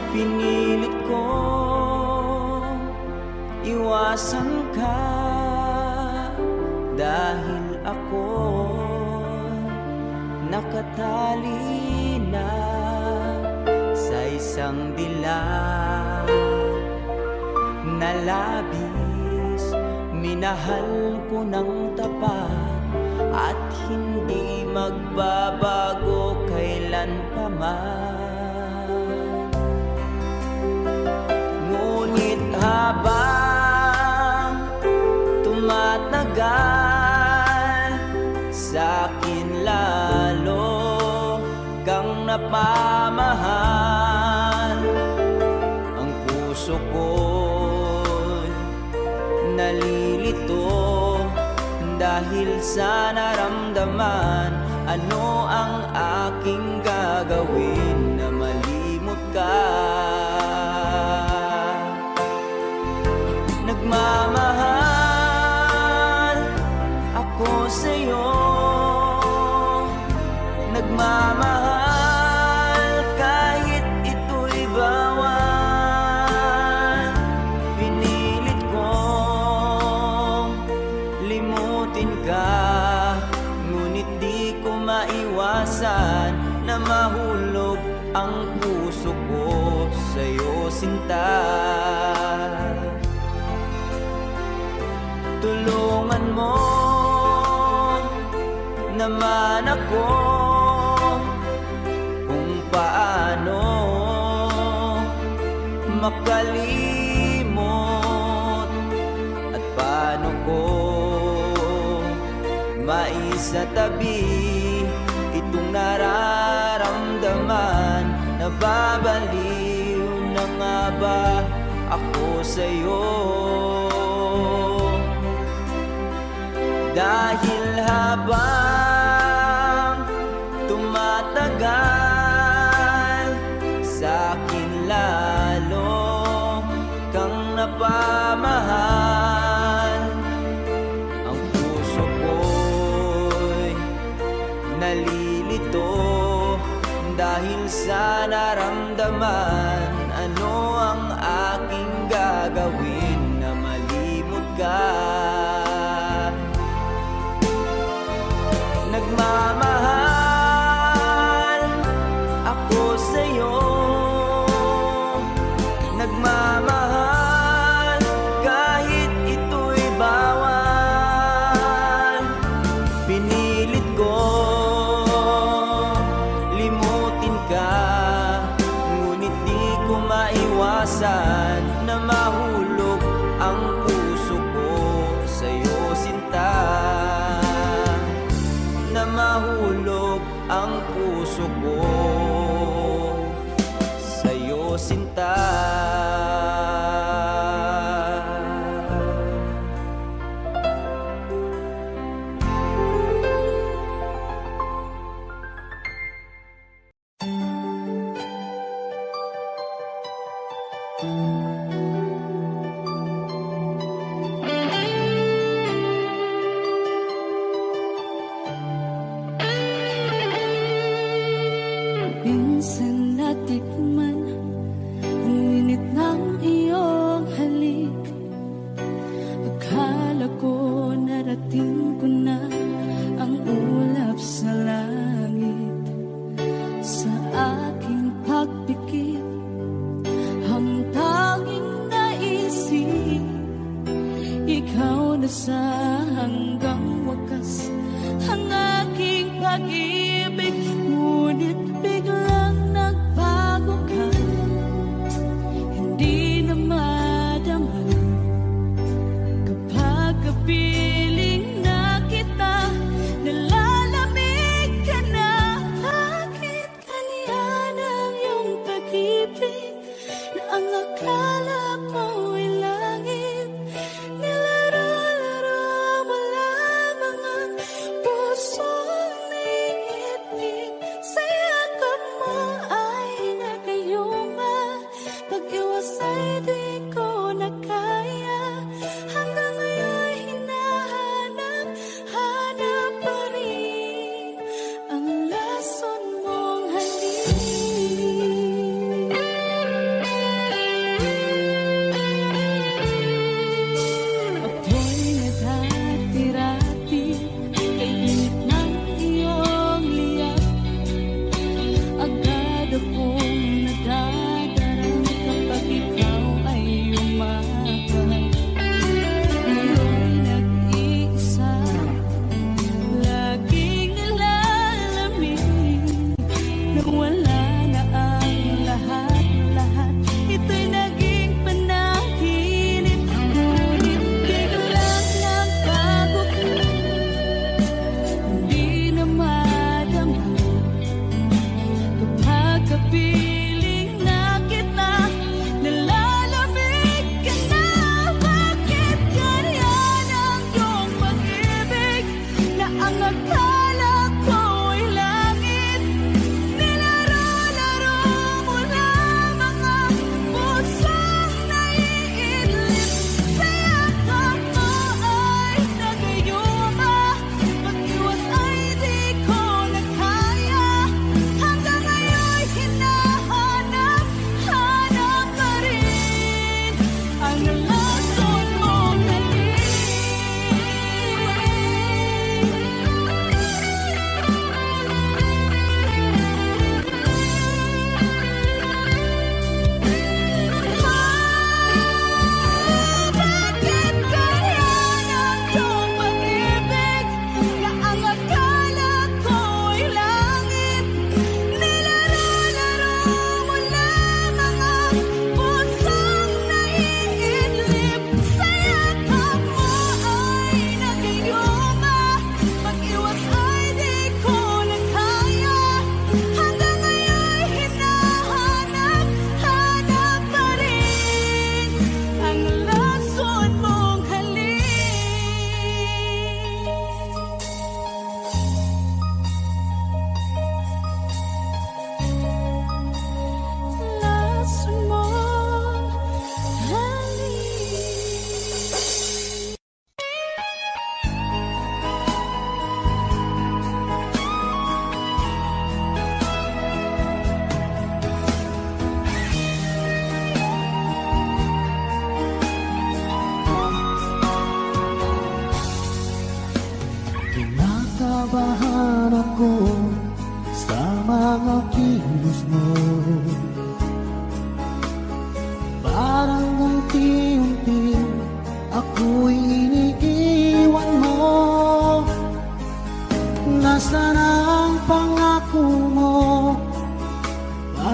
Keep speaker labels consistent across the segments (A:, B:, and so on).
A: Pinilit ko iwasan ka dahil ako nakatali na sa isang dilag na labis. Minahal ko ng tapat at hindi magbabago kailan pa man. Ngunit habang tumatagal, sa'kin lalo kang napamahal. Ang puso ko'y nalilito dahil sa naramdaman. Ano ang aking gagawin na malimot ka? Nagmamahal ako sa'yo, nagmamahal kahit ito'y bawal. Pinilit kong limutin ka, ngunit di ko maiwasan na mahulog ang puso ko sa'yo, sinta. Tulungan mo naman ako kung paano makalimot at paano ko maisatabi itong nararamdaman. Nababaliw na nga ba ako sa'yo? Dahil habang tumatagal, sa'kin lalo kang napamahal. Ang puso ko'y nalilito dahil sa naramdaman. Ano ang aking gagawin na malimot ka? Nagmamahal ako sa'yo, nagmamahal kahit ito'y bawal. Pinilit ko limutin ka, ngunit di ko maiwasan na mahulog ang puso ko sa'yo, sinta. Na mahulog ang puso ko sa'yo, sinta.
B: Minsan natikman ang init ng iyong halik. Akala ko narating ko na ang ulap sa langit. Sa aking pagpikit, ang tanging naisip, ikaw na sa hanggang wakas ang aking pag-ibig. Ngunit biglang nagbago ka, hindi na madama kapag kapiling na kita. Nalalamig ka na, bakit kaniyan ang iyong pag-ibig na ang akala ko'y langit? Nilaro-laro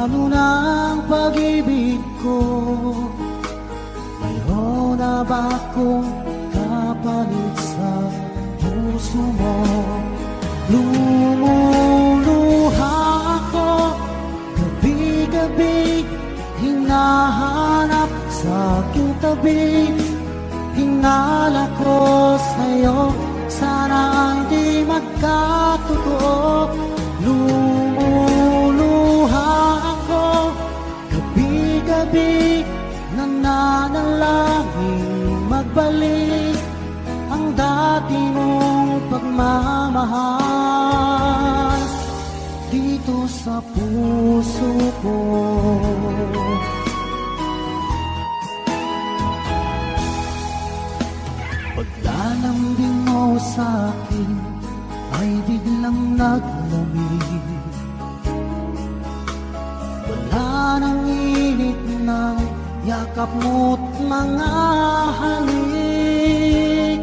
C: Paano na ang pag-ibig ko? Mayroon na ba akong kapalit sa puso mo? Lumuluha ako gabi-gabi, hinahanap sa aking tabi. Hinala ko sa'yo, sana hindi magkatotoo. Lumuluha ako gabi-gabi, nananalangin magbalik ang dati mong pagmamahal dito sa puso ko. Paglalambing mo sa'kin ay biglang naglamig. Wala nang init ng yakap mo't mga halik.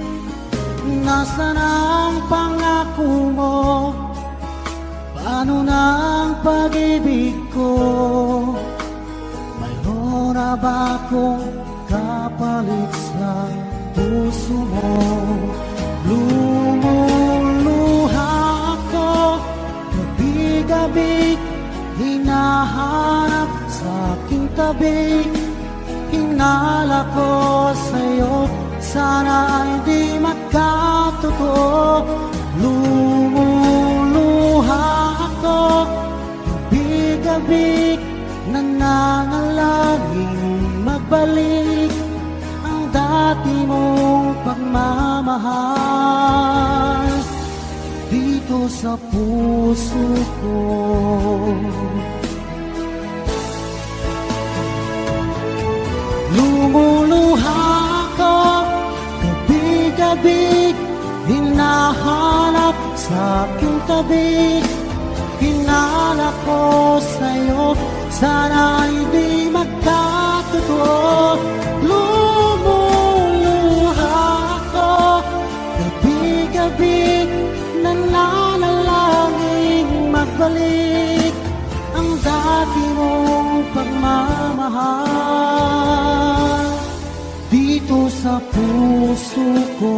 C: Nasaan ang pangako mo? Paano na ang pag-ibig ko? Mayroon na ba akong kapalit sa puso mo? Lumuluha ako gabi-gabi, hinahanap sa aking tabi. Hinala ko sa'yo, sana hindi magkatotoo. Lumuluha ako gabi-gabi, nananalangin magbalik ang dati mong pagmamahal dito sa puso ko. Lumuluha ako gabi-gabi, hinahanap sa aking tabi. Hinala ko sa'yo, sana hindi magkatotoo. Lumuluha ako gabi-gabi, nananalangin magbalik ang dati mong pagmamahal dito sa puso ko.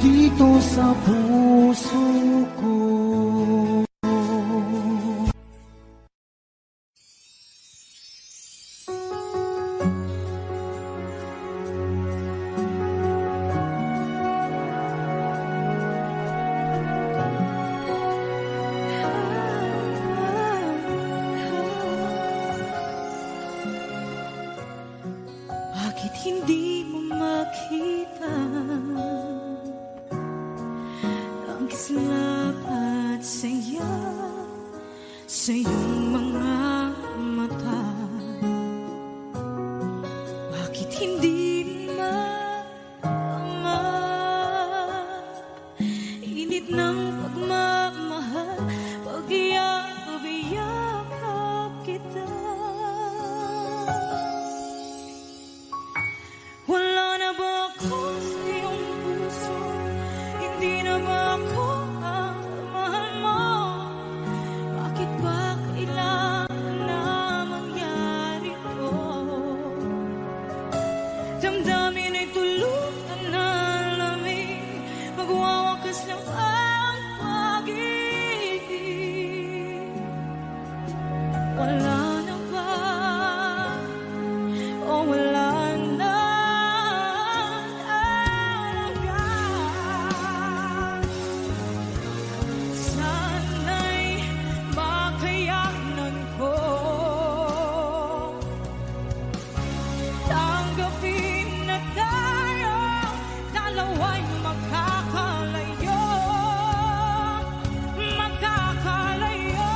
C: Dito sa puso ko.
B: Bakit hindi mo makita ang kislap at saya sa iyong mga mata? Bakit hindi maama init ng pagmamahal pag iyakap kita? Wala na ba ako sa iyong puso? Hindi na ba ako ang mahal mo? Bakit ba kailangan na mangyari to? Damdamin ay tulutan na lamig, magwawakas lang ang pag-ibig. Wala na ba? O wala na? Sana'y makayanan ko tanggapin na tayo dalawa'y magkakalayo. Magkakalayo.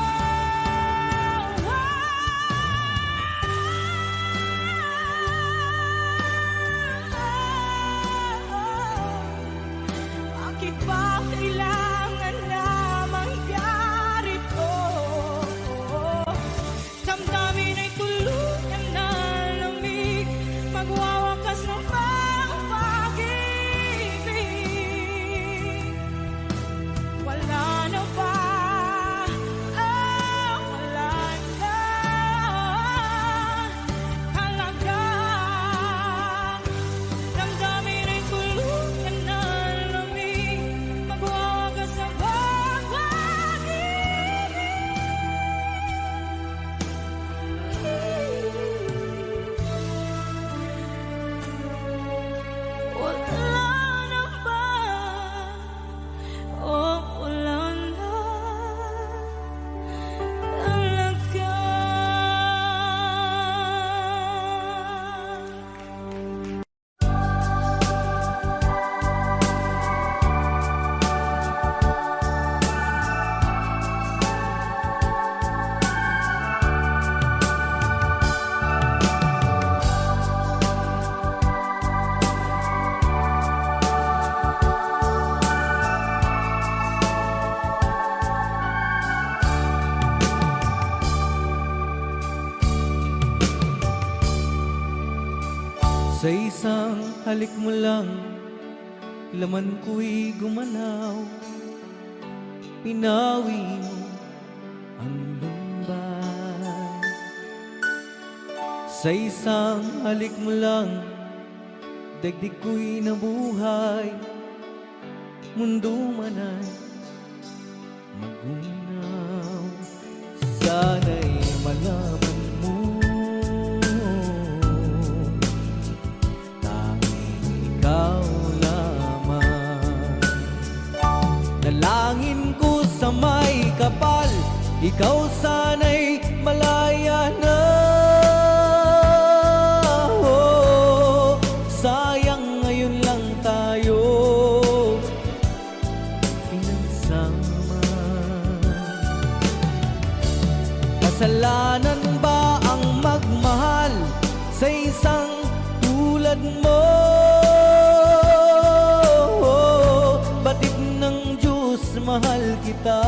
A: Sa isang halik mo lang, laman ko'y gumalaw. Pinawi mo ang lumbay. Sa isang halik mo lang, daigdig ko'y nabuhay. Mundo man ay magunaw. Sana'y malaman mo, tanging ikaw lamang. Dalangin ko sa may kapal, ikaw sana'y malaya na. Oh, sayang ngayon lang tayo pinagsama. Kasalanan ba ang magmahal sa isang tulad mo? Batid ng Diyos, mahal kita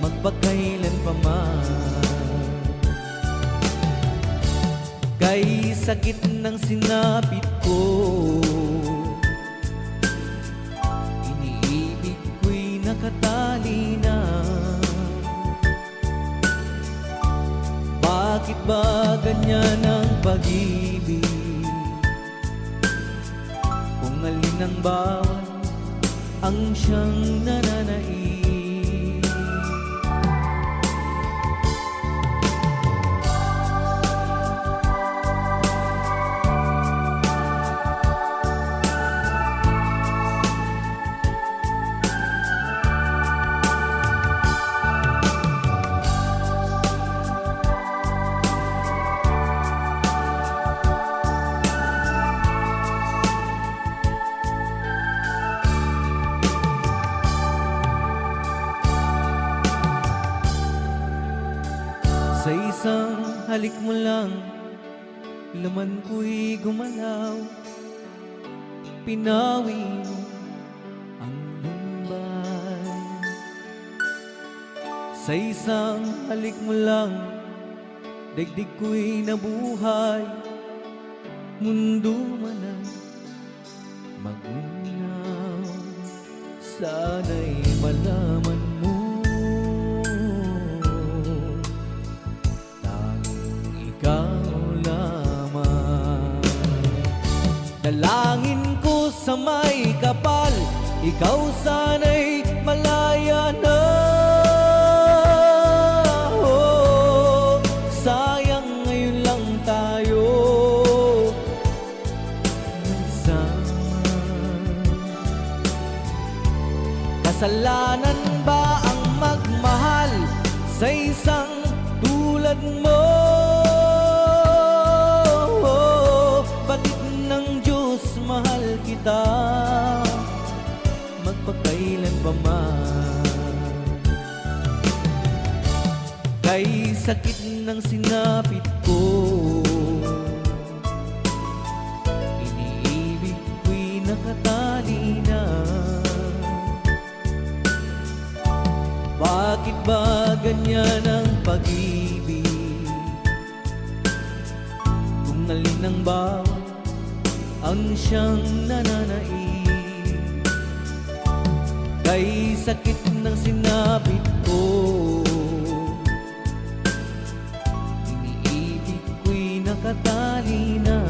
A: magpakailan pa man. Kay sakit ng sinapit ko, iniibig ko'y nakatali na. Bakit ba ganyan ang pag-ibig? Kung alin ang bawat ang siyang nananaig. Sa isang halik mo lang, laman ko'y gumalaw. Pinawi mo ang lumbay. Sa isang halik mo lang, daigdig ko'y nabuhay. Mundo man ay magunaw. Sana'y malaman mo, dalangin ko sa may kapal, ikaw sana'y malaya na. Oh, sayang ngayon lang tayo nagsama. Kasalanan ba ang magmahal sa isang tulad mo? Mahal kita magpakailan pa man. Kay sakit ng sinapit ko, iniibig ko'y nakatali na. Bakit ba ganyan ang pag-ibig? Kung alin ang bawat ang siyang nananaig. Kay sakit ng sinapit ko, iniibig ko'y nakatali na.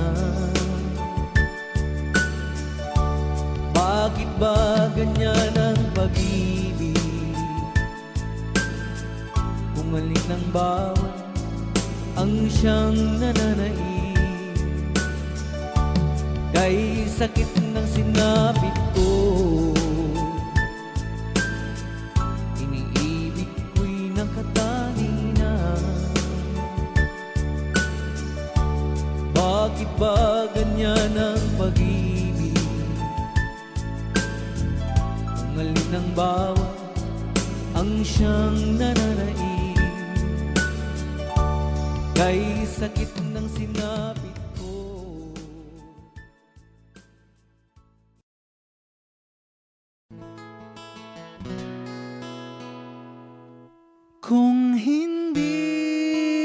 A: Bakit ba ganyan ang pag-ibig? Kung alin ang bawat ang siyang nananaig. Kay sakit ng sinapit ko, iniibig ko'y nakatali na. Bakit ba ganyan ang pag-ibig? Kung alin ang bawat ang siyang nananaig. Kay sakit ng sinapit ko.
D: Kung hindi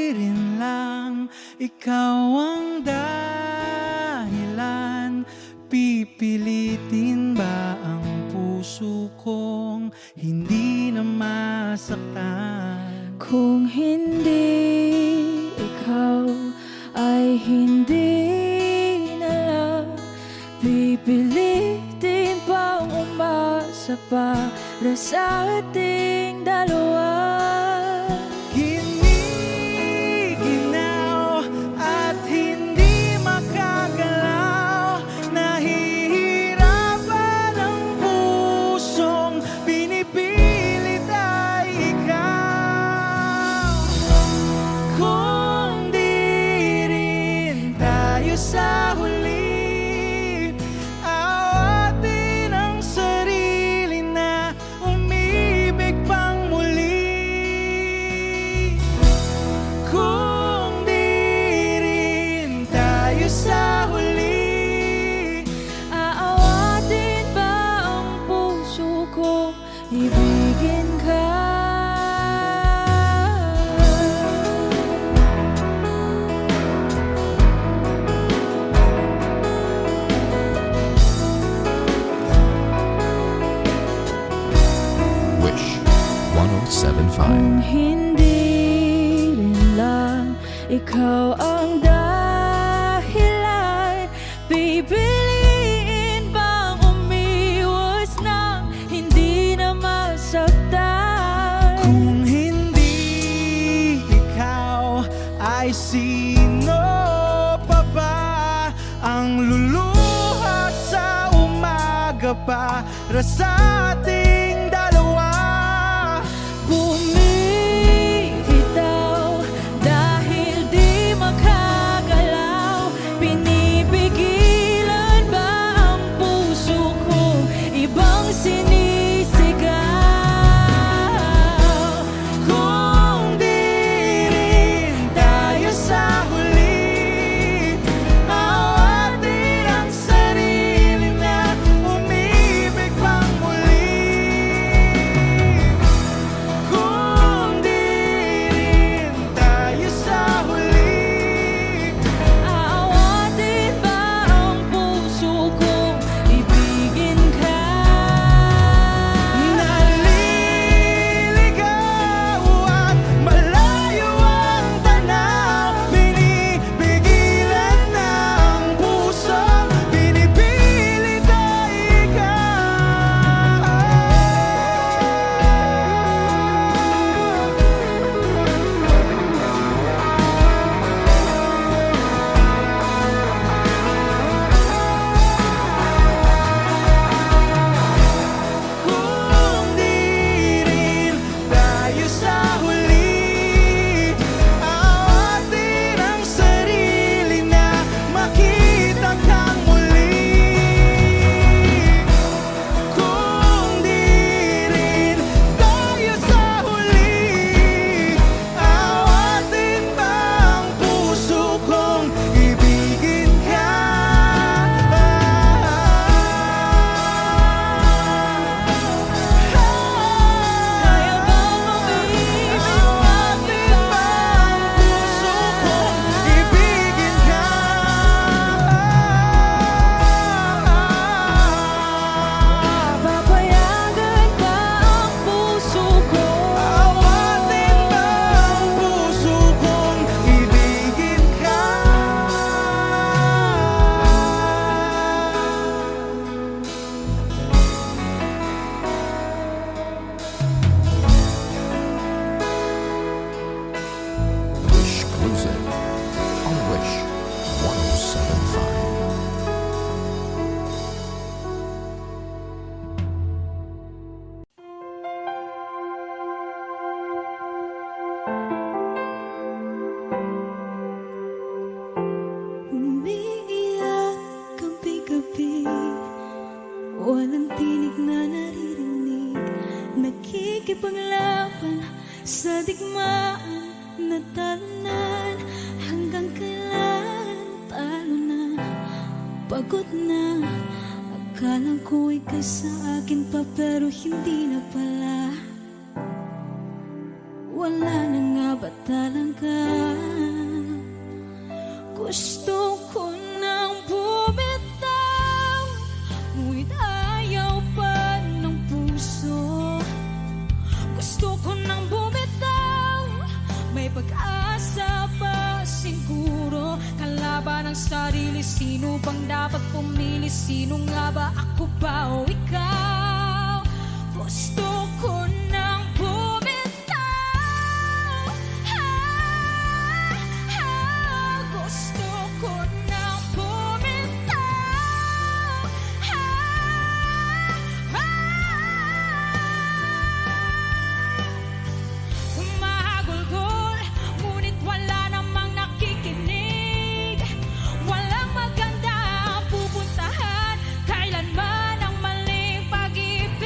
D: rin lang ikaw ang dahilan hindi na masaktan.
B: Kung hindi ikaw ay hindi na lang pipilitin pang umasa para sa ating dalawa.
D: Giniginaw at hindi makagalaw, nahihirapan ang pusong pinipilit ay ikaw. Kung di rin tayo sa huli, awatin ang sarili na umibig pang muli. Kung di rin tayo sa huli,
B: Aawatin ba ang puso ko ibigin ka?
E: Wish 1075.
B: Kung hindi rin lang ikaw ang dahilan, pipiliin bang umiwas nang hindi na masaktan?
D: kung hindi ikaw, ay sino pa ba ang luluha sa umaga para sa ating dalawa?
B: Bumibitaw dahil di makagalaw, pinipigilan ba ang puso ko ibang sinisigaw?
D: Kung di rin tayo sa huli, awatin ang sarili na umibig pang muli. Kung di rin tayo sa huli,
B: Aawatin ba ang puso ko ibigin ka?
D: naliligaw at malayo ang tanaw, pinipigilan ng puso, pinipilit ay ikaw. Kung di rin tayo sa huli, awatin ang sarili na makita kang muli. Kung di rin tayo sa huli, awatin ba ang puso kong ibigin ka?
B: Kaya bang umibig
D: Awatin ba ang puso kong ibigin ka?
B: Papayagan ba ang puso ko?
D: Awatin ba ang puso kong ibigin ka?
E: Wish exclusive on Wish 1075.
B: Umiiyak gabi-gabi, walang tinig na naririnig, nakikipaglaban sa digmaan na talunan. Hanggang kailan talo na, pagod na. Akala ko ika'y sa akin pa pero hindi na pala. Wala na nga ba talaga? Gusto ko nang bumitaw, ngunit ayaw pa ng puso. sarili, sino bang dapat pumili? Sino nga ba, ako ba o ikaw? Gusto ko nang bumitaw. Gusto ko nang bumitaw. Mahagulgol, ngunit wala namang nakikinig. Walang maganda ang pupuntahan, kailanman ang maling pag-ibig.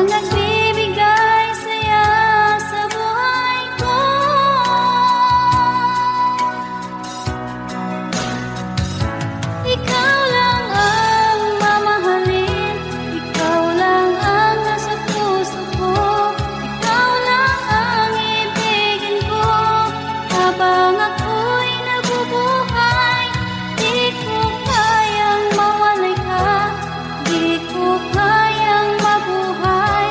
B: ang nagbibigay saya sa buhay ko. Ikaw lang ang mamahalin, ikaw lang ang nasa puso ko, ikaw lang ang ibigin ko. Habang ako'y nabubuhay, di ko kayang mawalay ka, di ko kayang mabuhay,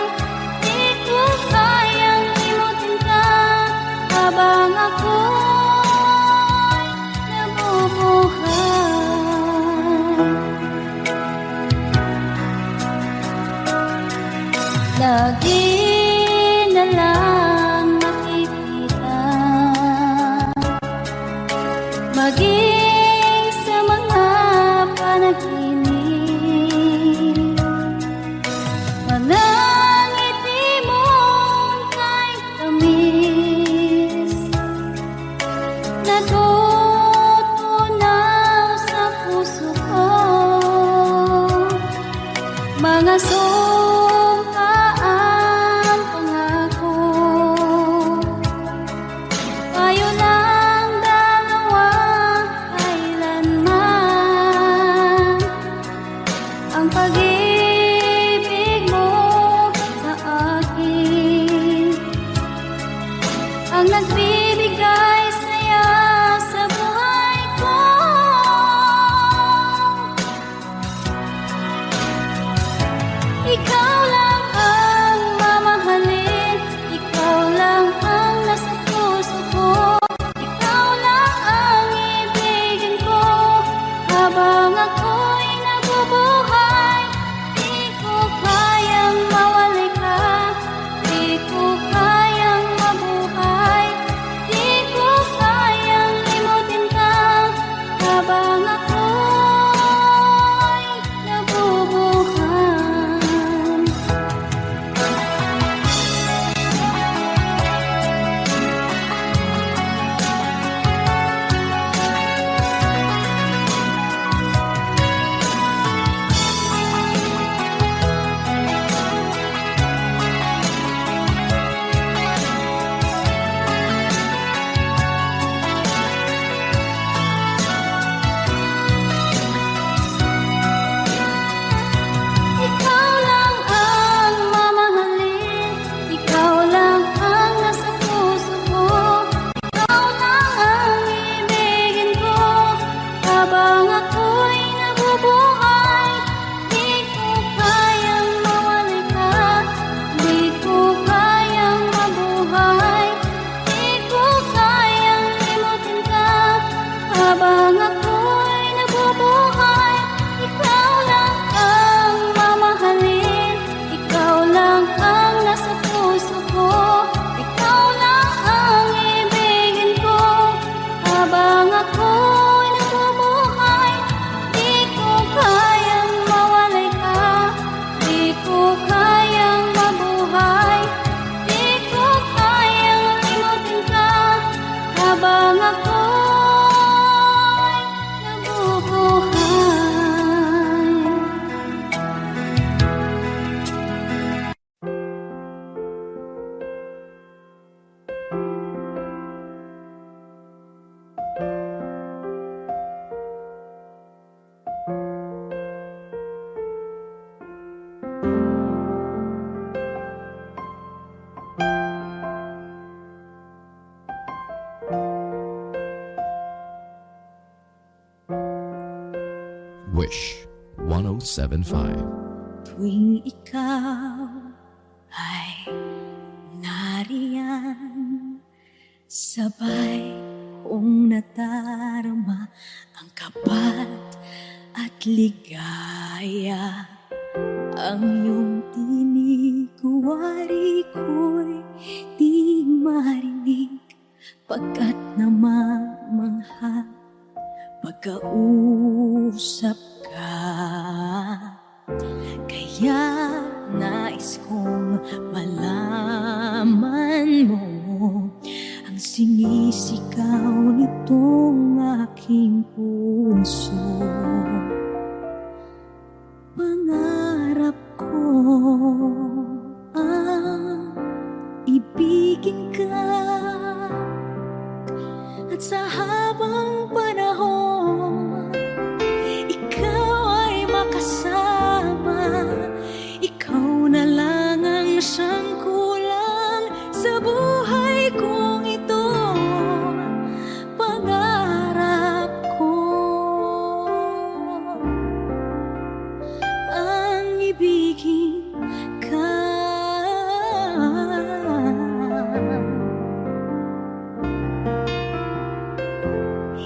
B: di ko kayang limutin ka. Habang ako'y nabubuhay, lagi na lang makikita, maging sa mga panaginip, manangiti mong kahit tamis, natutunaw sa puso ko. Mga sumpaang pangako, tayo lang dalawa kailanman. Ang pag-ibig mo sa akin ang nagbibigay saya sa buhay ko. Ikaw lang ang mamahalin, ikaw lang ang nasa puso ko, ikaw lang ang ibigin ko. Habang ako'y nabubuhay, di ko kayang mawalay ka, di ko kayang mabuhay, di ko kayang limutin ka. Habang ako'y nabubuhay. Ikaw lang ang mamahalin, ikaw lang ang nasa puso ko, ikaw lang ang ibigin ko. Habang ako'y nabubuhay, di ko kayang mawalay ka, di ko kayang mabuhay, di ko kayang limutin ka. Habang ako'y nabubuhay, ikaw lang ang mamahalin, ikaw lang ang nasa puso ko, ikaw lang ang ibigin ko. Habang ako'y nabubuhay, di ko kayang mawalay ka, di ko kayang mabuhay, di ko kayang limutin ka. Habang ako'y nabubuhay.
E: Wish 1075.
B: Tuwing ikaw ay nariyan, sabay kong nadarama ang kapat at ligaya. Ang iyong tinig, wari ko'y di marinig, pagkat namamangha pagkausap ka. Kaya nais kong malaman mo ang sinisigaw nitong aking puso. Pangarap ko siyang kulang sa buhay kong ito. Pangarap ko ang ibigin ka.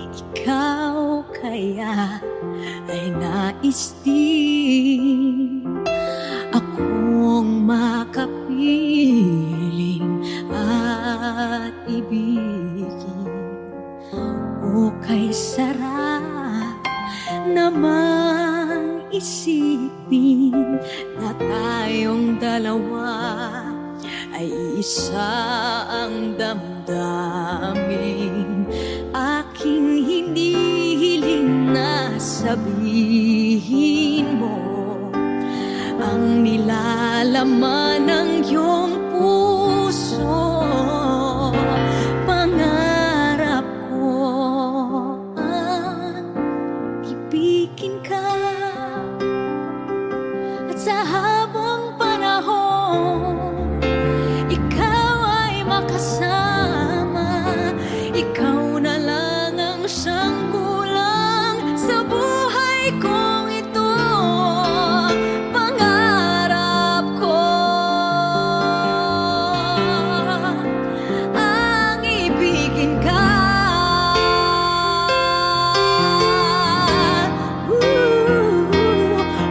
B: Ikaw kaya ay nais din akong makapiling at ibigin. O kay sarap namang isipin na tayong dalawa ay isa ang damdamin. Aking hinihiling na sabihin mo ang nilalaman ng iyong puso. Pangarap ko ang ibigin ka, at sa habang panahon ikaw ay makasama. Ikaw na lang ang siyang kulang sa buhay kong ito. Pangarap ko ang ibigin ka.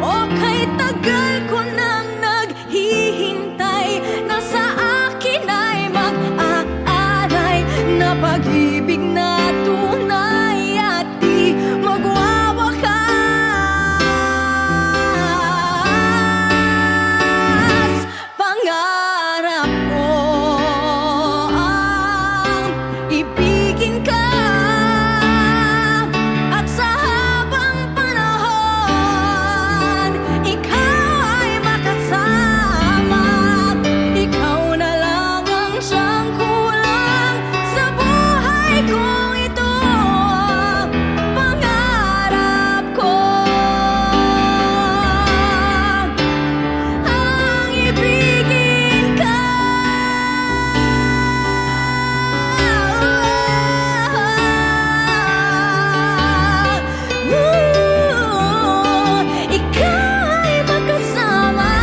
B: O kay tagal ko nang naghihintay na sa akin ay mag-aaray na pag-ibig na tunay at di magwawakas. Pangarap ko ang ibigin ka, at sa habang panahon ikaw ay makasama. Ikaw na lang ang siyang kulang sa buhay kong ito. Pangarap ko ang ibigin ka. Ikaw ay makasama.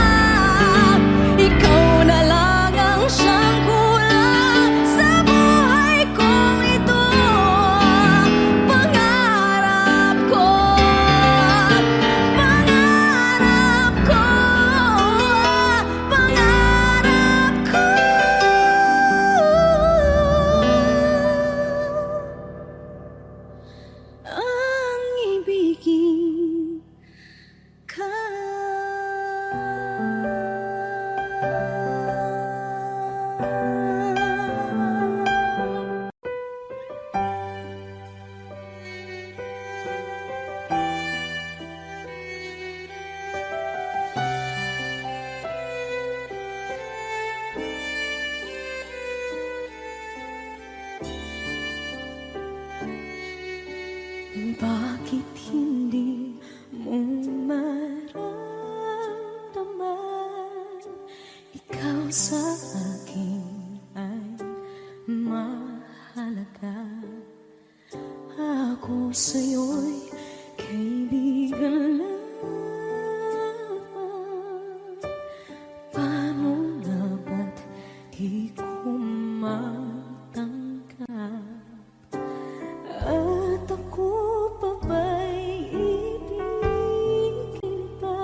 B: Ikaw na lang ang siyang kulang sa buhay kong ito. Pangarap ko, pangarap ko, pangarap ko ang ibigin ka. Bakit hindi mo maramdaman ikaw sa akin ay mahalaga? Ako sa'yo'y kaibigan lamang. Paano nga ba't di ko matanggap? At ako pa ba'y ibigin pa?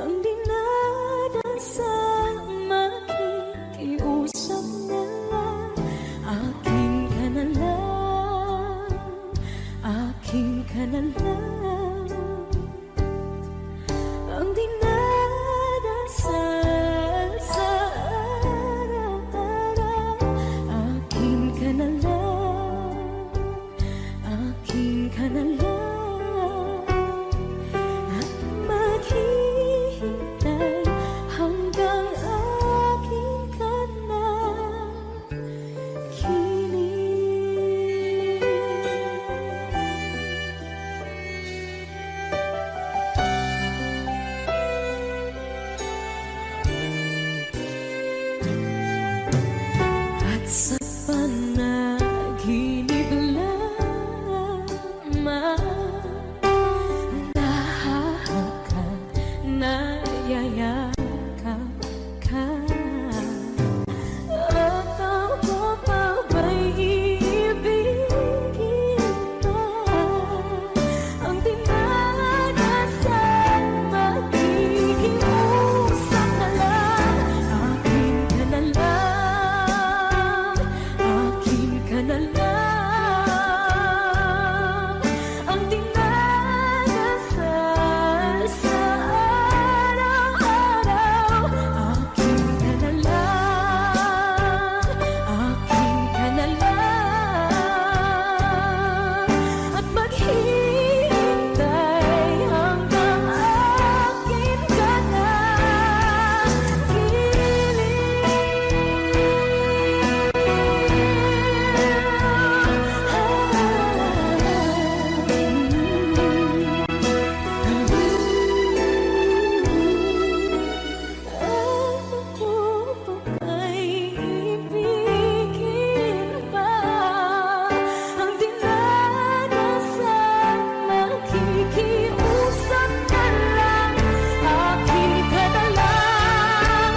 B: Ang dinadansang makikiusap na lang, akin ka na lang Sa panaginip lamang nahahakan, nayayakap ka. At ako pa ba'y iibigin pa? Ang dinadasan, makikiusap na lang. Akin ka na lang, akin ka na lang. Ang dinadasal sa araw-araw. Akin ka na lang, akin ka na lang. At maghihintay hanggang akin ka na Ako pa ba'y ibigin pa? Ang dinadasan, makikiusap na lang. Akin ka na lang,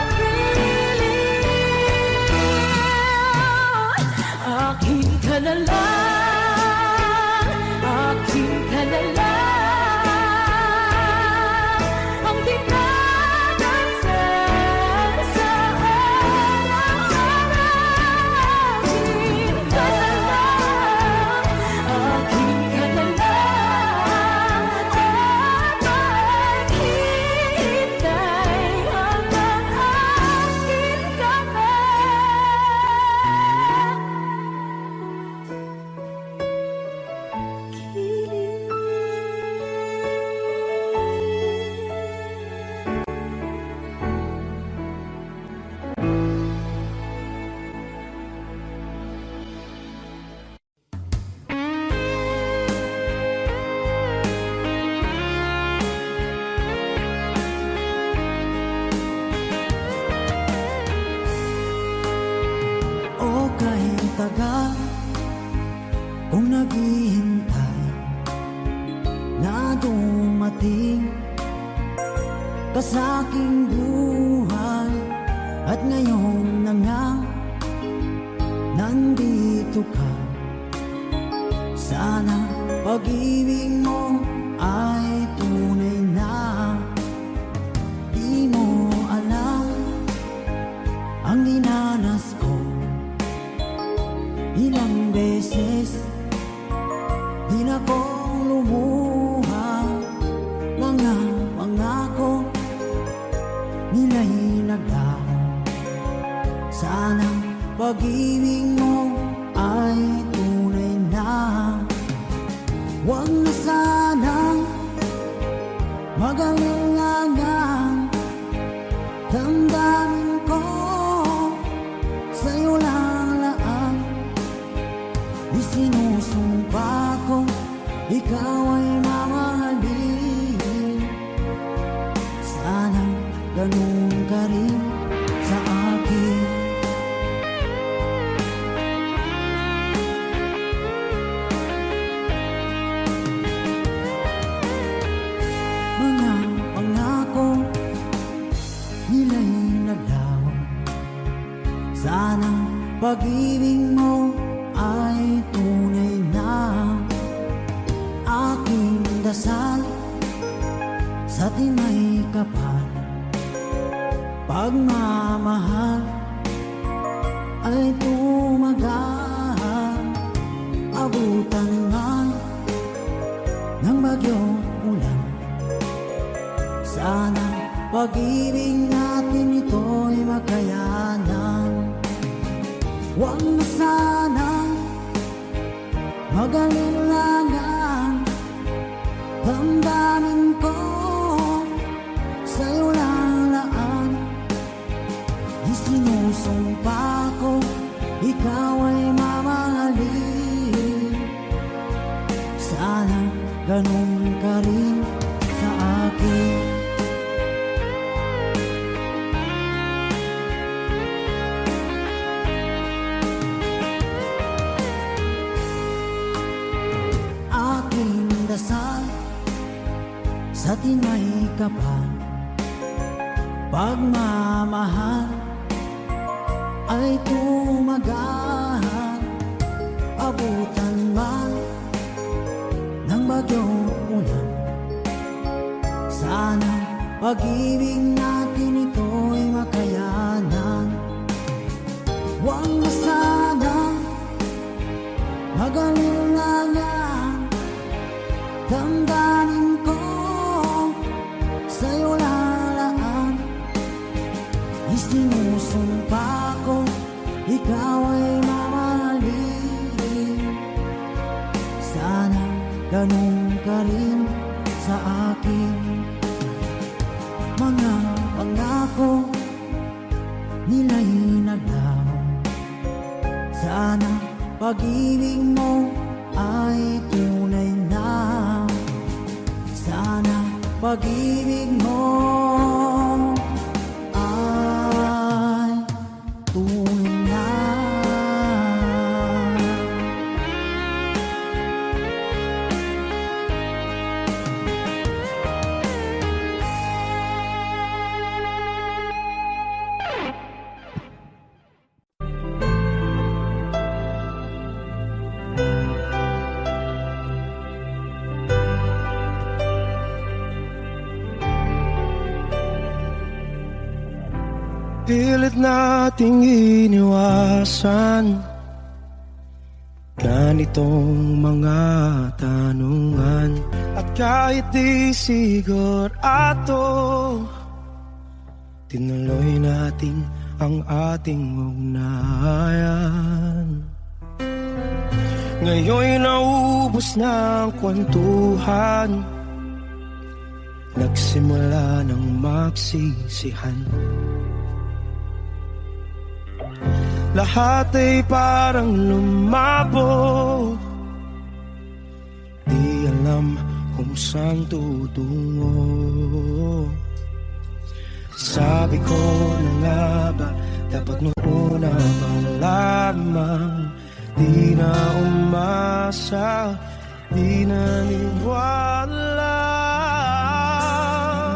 B: akin ka na lang, akin ka na lang. Ang dinadasal sa araw-araw. Akin ka na lang, akin ka na lang. At maghihintay hanggang akin ka na.
C: O kahit tagal kung naghihintay na dumating ka sa aking buhay, at ngayon na nga nandito ka. Sana pag-ibig mo ay tunay na. Di mo alam ang dinanas ko. Ilang beses din akong lumuha. Mga pangako nila'y naglaho. Sana pag-ibig mo ay tunay na. Huwag na sanang mag-alinlangan. Damdamin ko sa'yo lang laan. Isinusumpa ko ikaw ay mamahalin. Sana ganun ka rin sa akin. Mga pangako nila'y naglaho. Sana pag-ibig mo ay tunay na. Aking dasal sa tinay kapal, pagmamahal ay tumagal. Abutan man ng bagyong ulan. Sana pag-ibig natin ito'y makayanan. Huwag na sanang mag-alinlangan. Damdamin ko sa'yo lang laan. Isinusumpa ko ikaw ay mamahalin. Sana ganun ka rin sa akin. ating may kapal, pagmamahal ay tumagahan. Abutan man ng bagyong ulan, sana pag-ibig natin ito'y makayanan. Huwag na sanang mag-alinlangan, damdamin ko sa'yo lalaan. Isinusumpa ko, ikaw ay mamahalin. Sana ganun ka rin sa akin. Mga pangako nila'y naglaho, sana pag-ibig mo ay tunay na. Sana pag-ibig mo ay tunay na.
D: Pilit nating iniwasan ganitong mga tanungan. At kahit di sigurado, tinuloy natin ang ating ugnayan. Ngayon'y naubos na ang kwentuhan, nagsimula ng magsisihan. Lahat ay parang lumabo, di alam kung saan tutungo. Sabi ko na nga ba, dapat nung una pa lamang, di na umasa, di naniwala.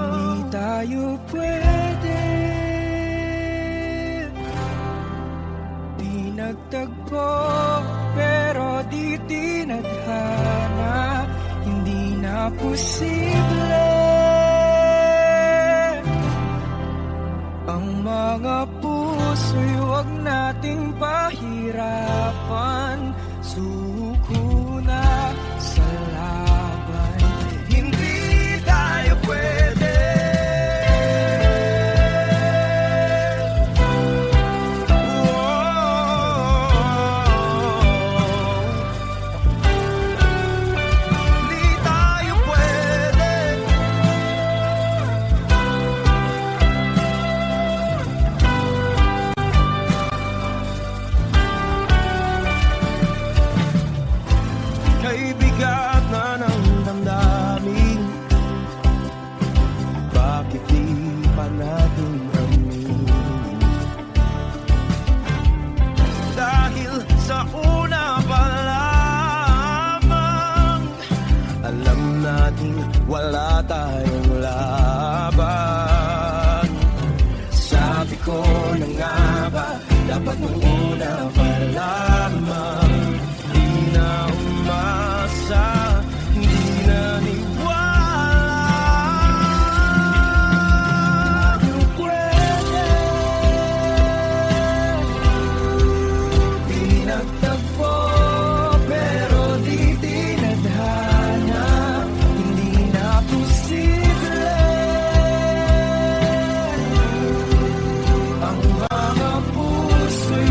D: Hindi tayo pwede, di nagtagpo, pero di tinadhana. Hindi na posible ang mga puso'y huwag nating pahirapan. Suko na sa laban, hindi tayo pwede. Hindi tayo pwede. Kay bigat na ng damdamin, bakit di pa natin aminin? Dahil sa una pa lamang, alam natin wala tayong laban. Sabi ko na nga ba, dapat nung una pa lamang, di na umasa, di naniwala. Di pwede, di nagtagpo, pero di tinadhana. Hindi na posible ang mga puso'y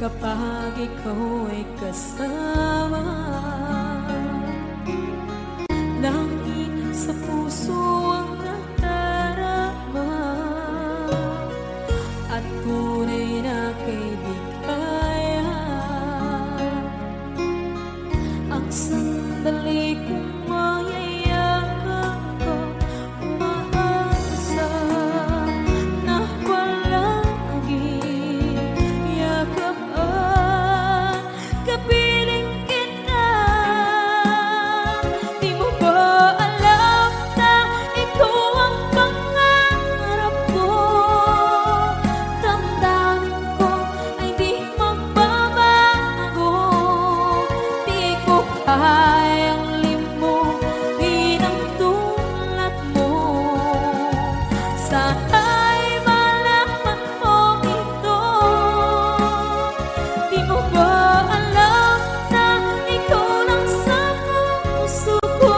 B: kapag ikaw ay kasama. Langit sa puso ang nadarama at tunay na kaibigan. Ang sandali kong mayayakap ko, umaasa na palaging yakap at kapiling kita. Di mo ba alam na ito ang pangarap ko? Damdamin ko ay di magbabago. Di ko kayang limutin ang tulad mo. Sana'y malaman mo ito. Di mo ba alam na ikaw lang sa puso ko?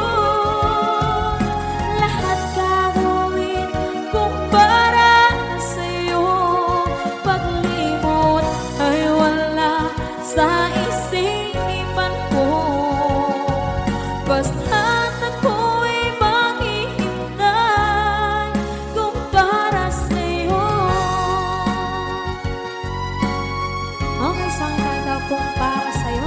B: Lahat gagawin kung para sa'yo. Paglimot ay wala sa isipan ko. Basta't ako'y maghihintay kung para sa'yo. Okay, saan tayo kung para sa'yo?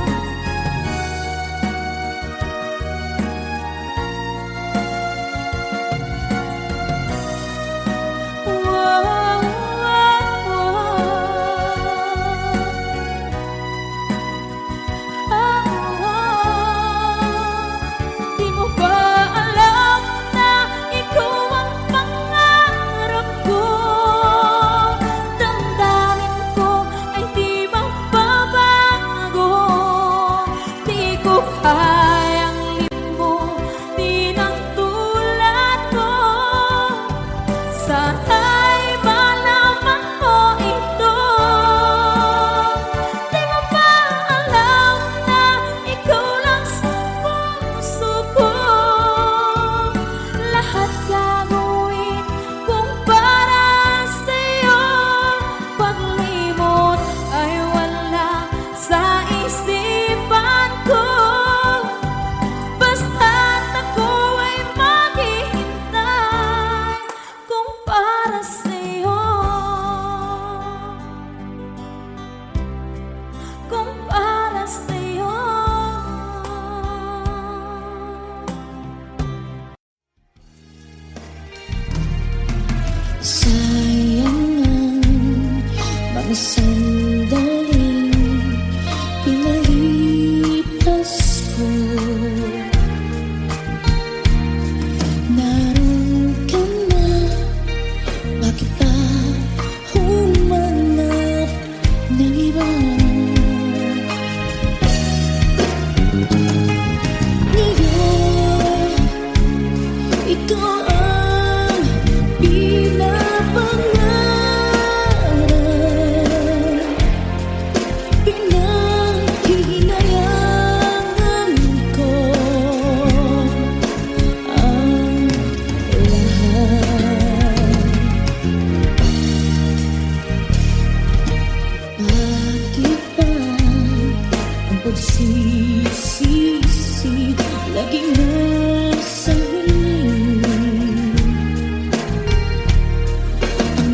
B: Di mo ba alam na ikaw ang pangarap ko? Damdamin ko ay di magbabago. Di ko kayang limutin ang tulad ko. Sana'y malaman mo ito. Di mo ba alam na ikaw lang sa puso ko? Lahat gagawin kung para sa'yo. Paglimot ay wala sa isipan ko. Basta't ako ay maghihintay kung para sa'yo. Kung para sa'yo.
F: Sayang ang mga sandaling pinalipas ko. Naroon ka na, bakit pa humanap ng iba? Ngayon, ito ang pinapangarap, pinanghihinayangan ko ang lahat. Bakit ba ang pagsisisi laging nasa huli? Ang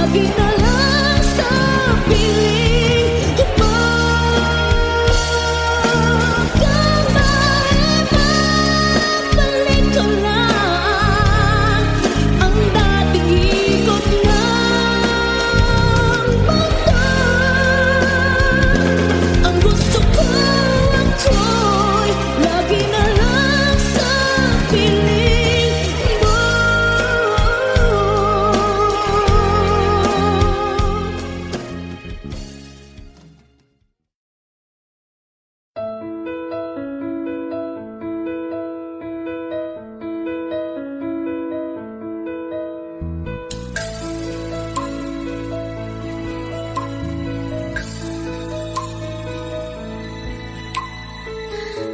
F: lagi na lang sa piling ko. Kung maibabalik ko lang ang dating ikot ng mundo, ang gusto ko ako'y lagi na lang sa piling mo.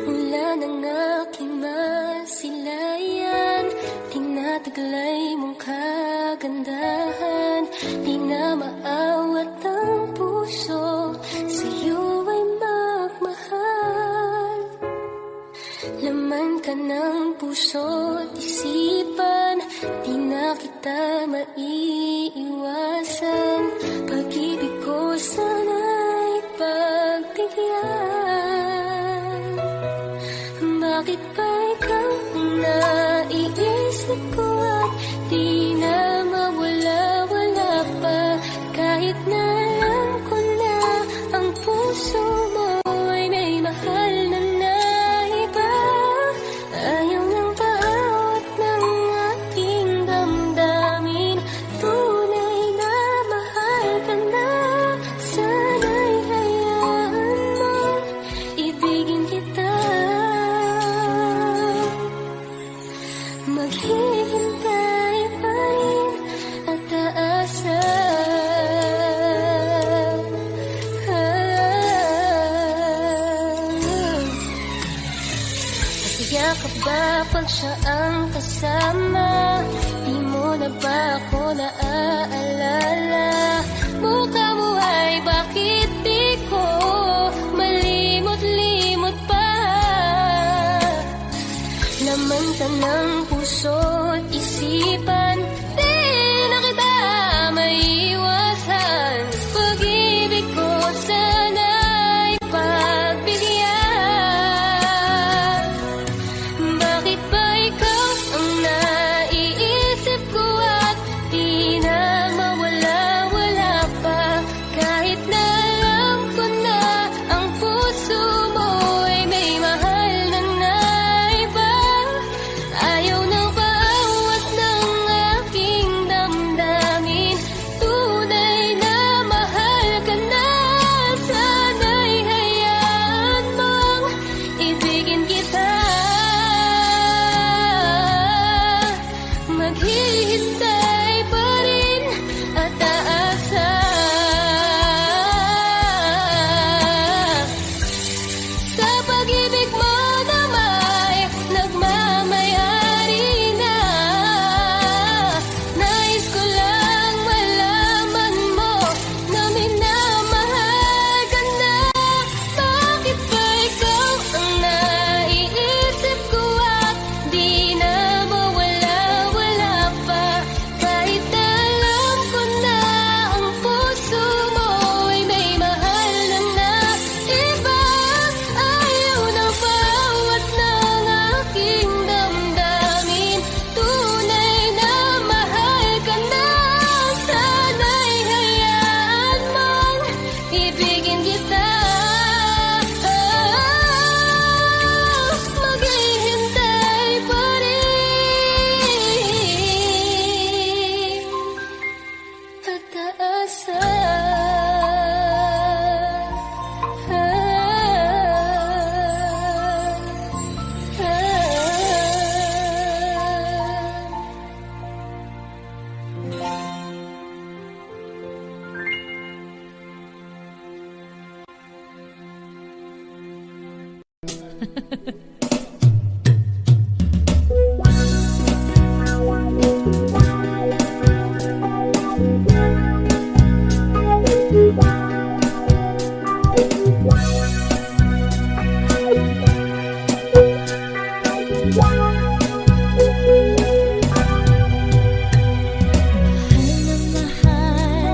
F: Mula ng aking masilayan, tinataglay mong kagandahan. Di na maawat ang puso, sa'yo ay magmahal. Laman ka ng puso't isipan, di na kita maiiwasan. Pag-ibig ko sana'y pagbigyan. Bakit ba ikaw ang naiisip ko at di na mawala-wala pa? Kahit na alam ko na ang puso mo ay may mahal na iba. Ayaw ng bawat ng aking damdamin, tunay na mahal ka na. Sana'y hayaan mo, ibigin kita. Maghihintay pa rin at aasa. Masaya ka ba pag siya ang kasama? Di mo na ba ako naaalala? Mukha mo ay bakit di ko malimot-limot pa? Laman ka ng puso't isipan, di na kita maiiwasan. Pag-ibig ko sana'y pagbigyan. Bakit ba ikaw ang naiisip ko at di na mawala-wala pa? Kahit na alam ko na ang puso mo ay may mahal na iba. Ayaw ng bawat ng aking damdamin, tunay na mahal ka na. Sana'y hayaan mong ibigin kita. Maghihintay pa rin at aasa. Sa pag-ibig mo na may nagmamayari na. Nais ko lang malaman mo na minamahal ka na. Bakit ba ikaw ang naiisip ko at di na mawala-wala pa? Kahit na alam ko na ang puso mo ay may mahal na iba. Ayaw na bawat ng aking damdamin, tunay na mahal ka na. Sana'y hayaan mong ibigin kita. Maghihintay pa rin at aasa. Mahal na mahal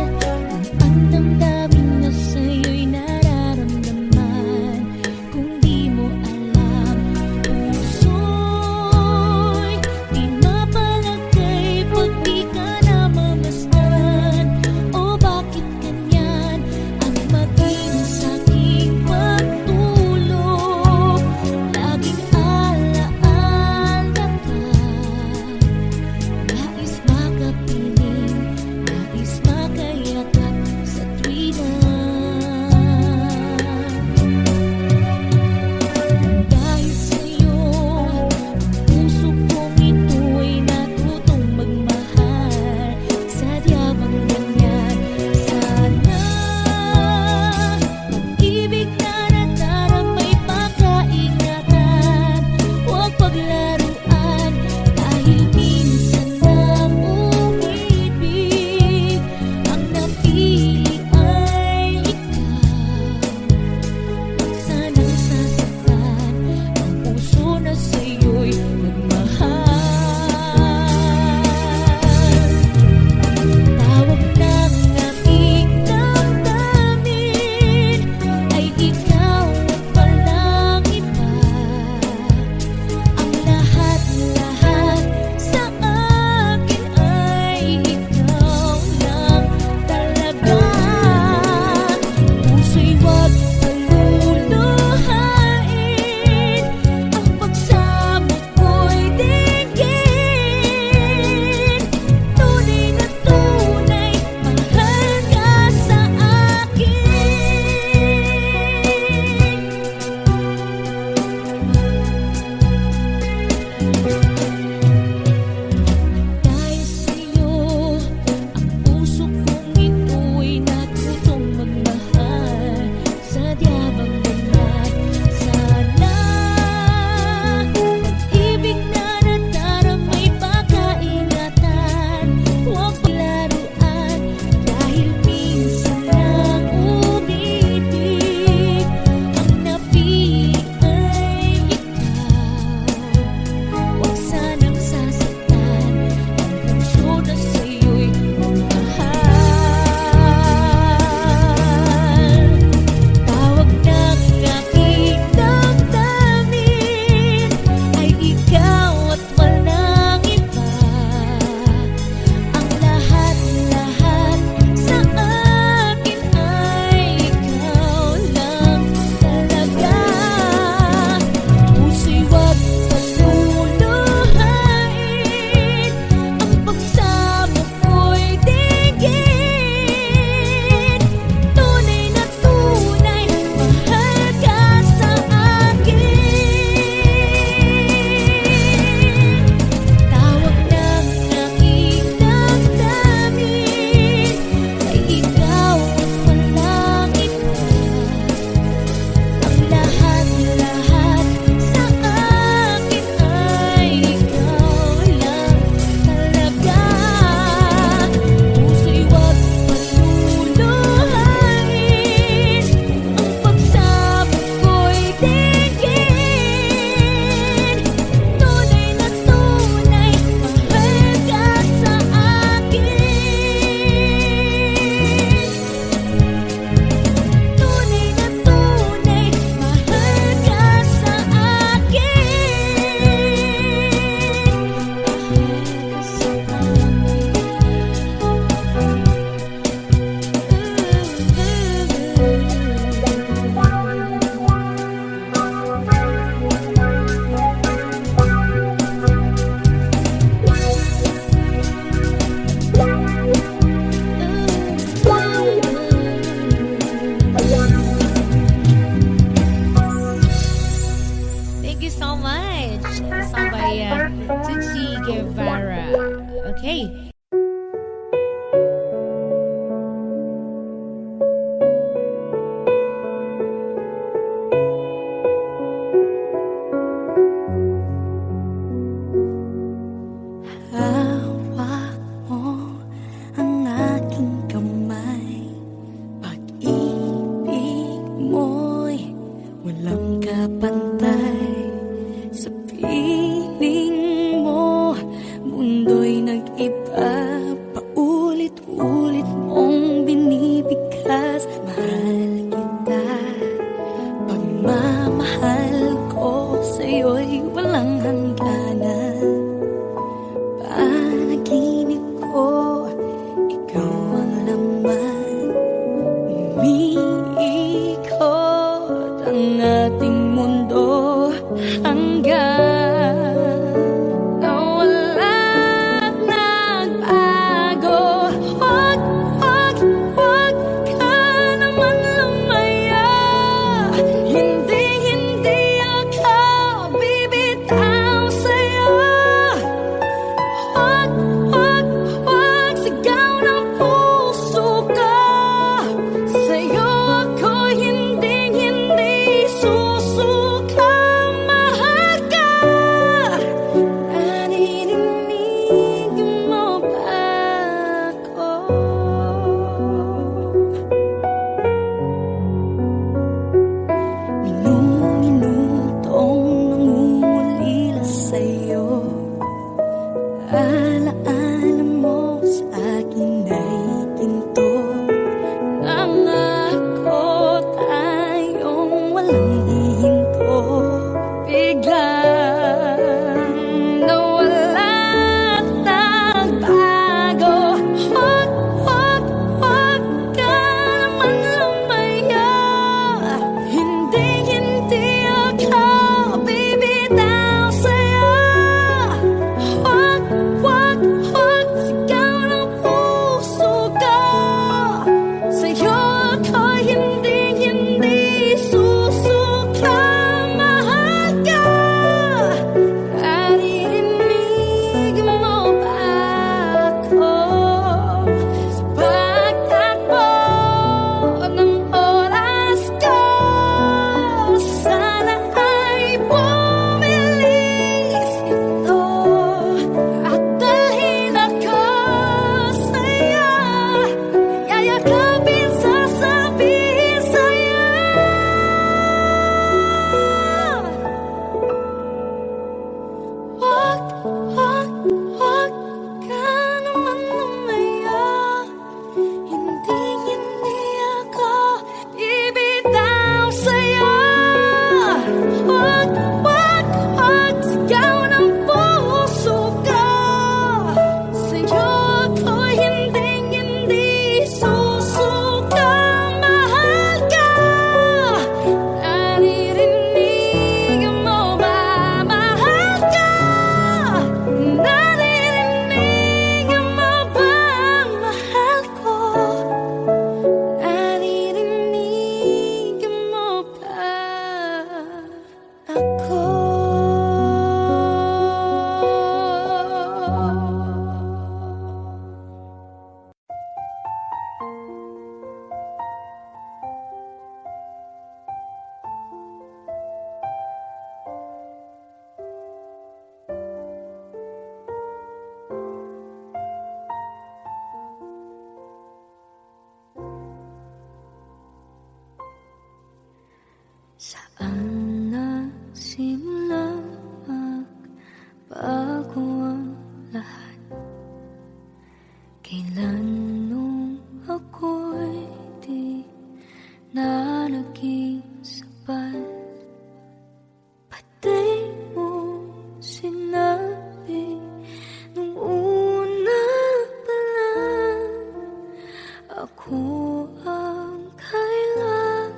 B: ako ang kailangan,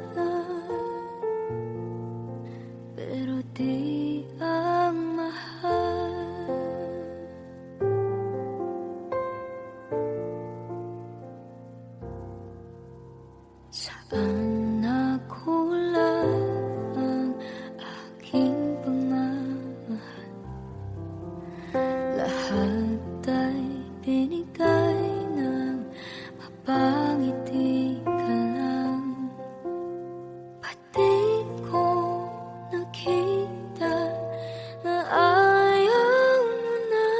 B: pero di ang mahal. Saan nakulang ang aking pagmamahal? Lahat ay binigay ng mapangiti ka lang. Pati ko nakita na ayaw mo na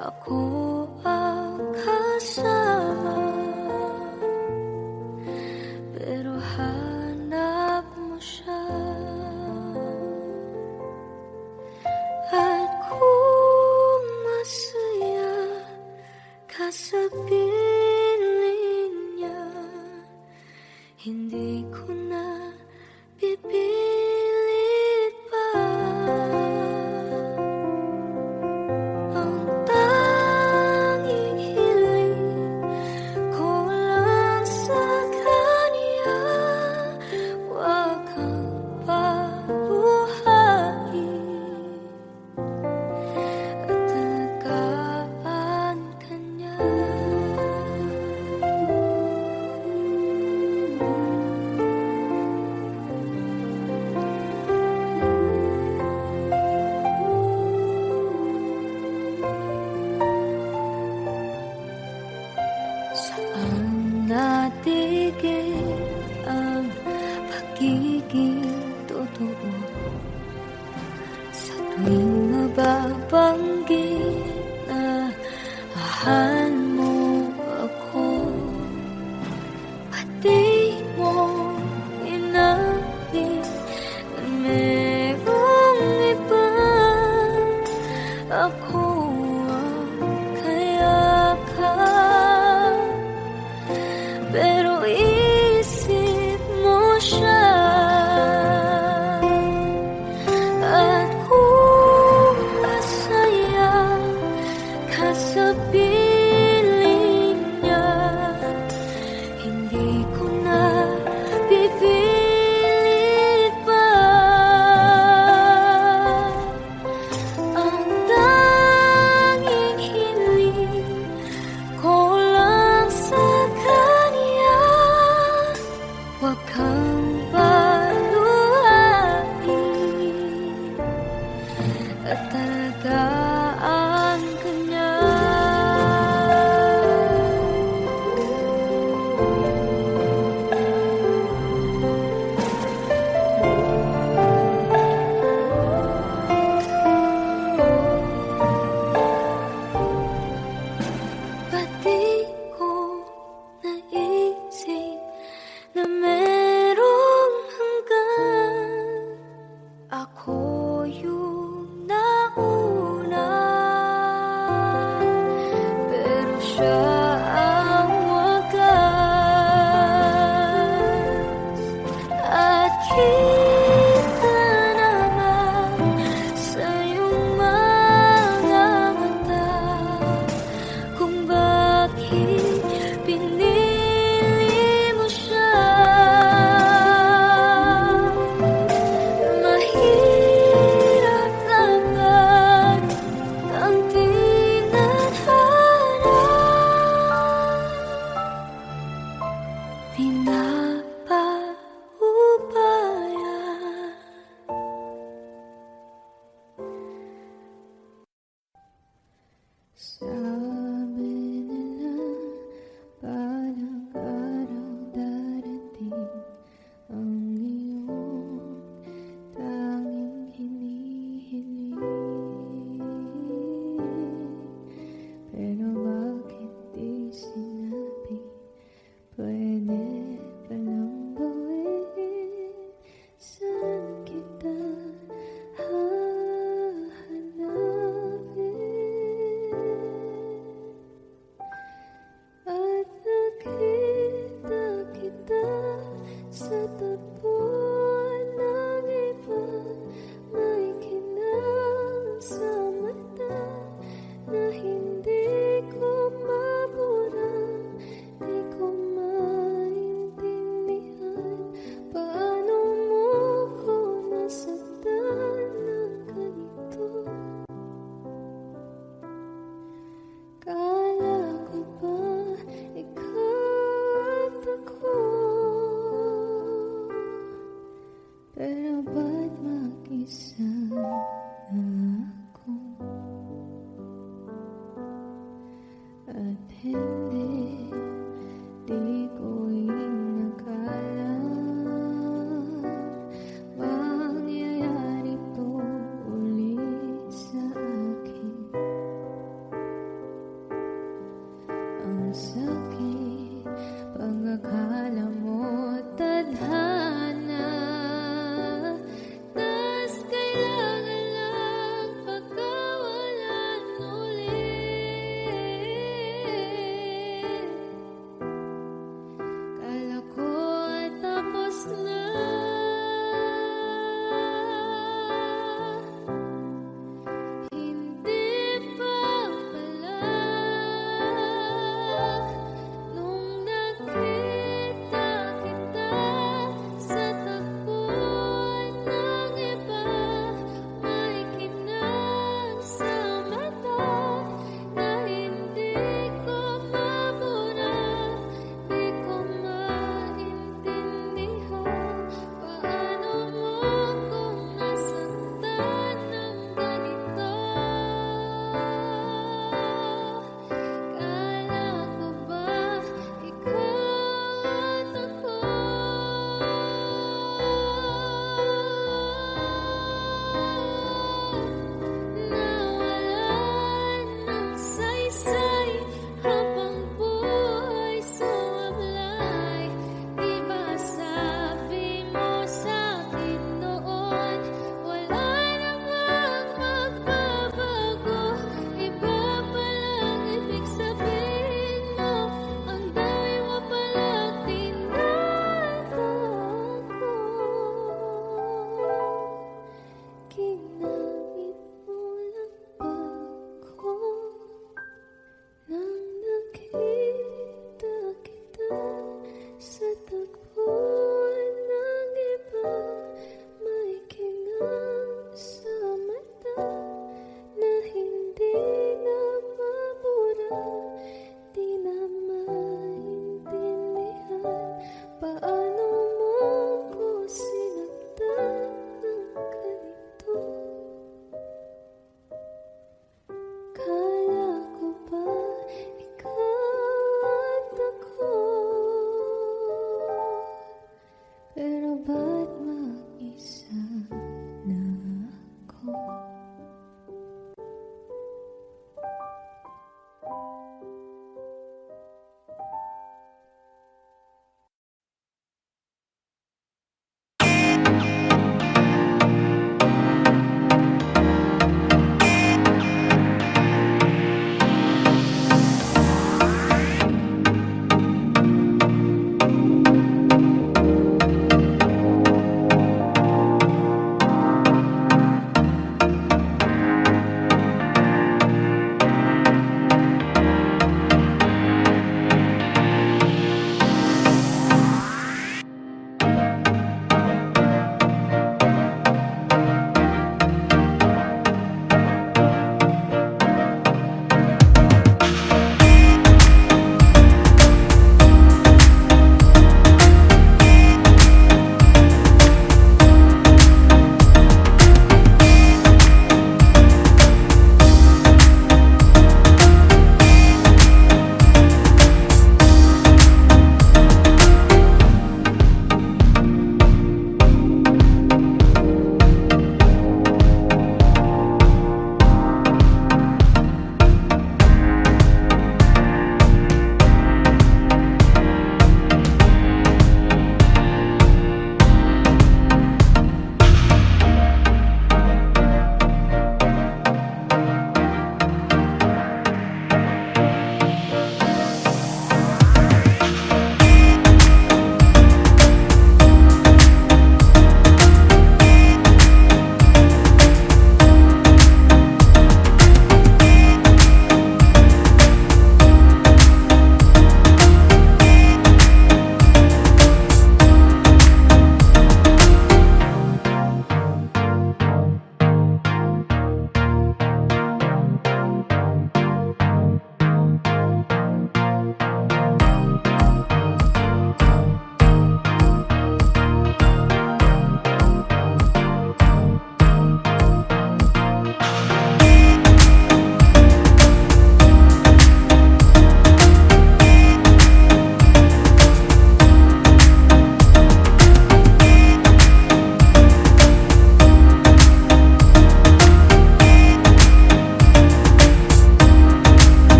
B: ako ang kasama, pero hanap mo siya. At kung masaya ka sa piling niya, hindi ko na pipilit pa. Ang tanging hiling ko lang sa kanya, huwag kang pabuhayin at alagaan ka niya. Saan natigil ang pagiging totoo? Sa tuwing mababanggit na mahal mo ako, pati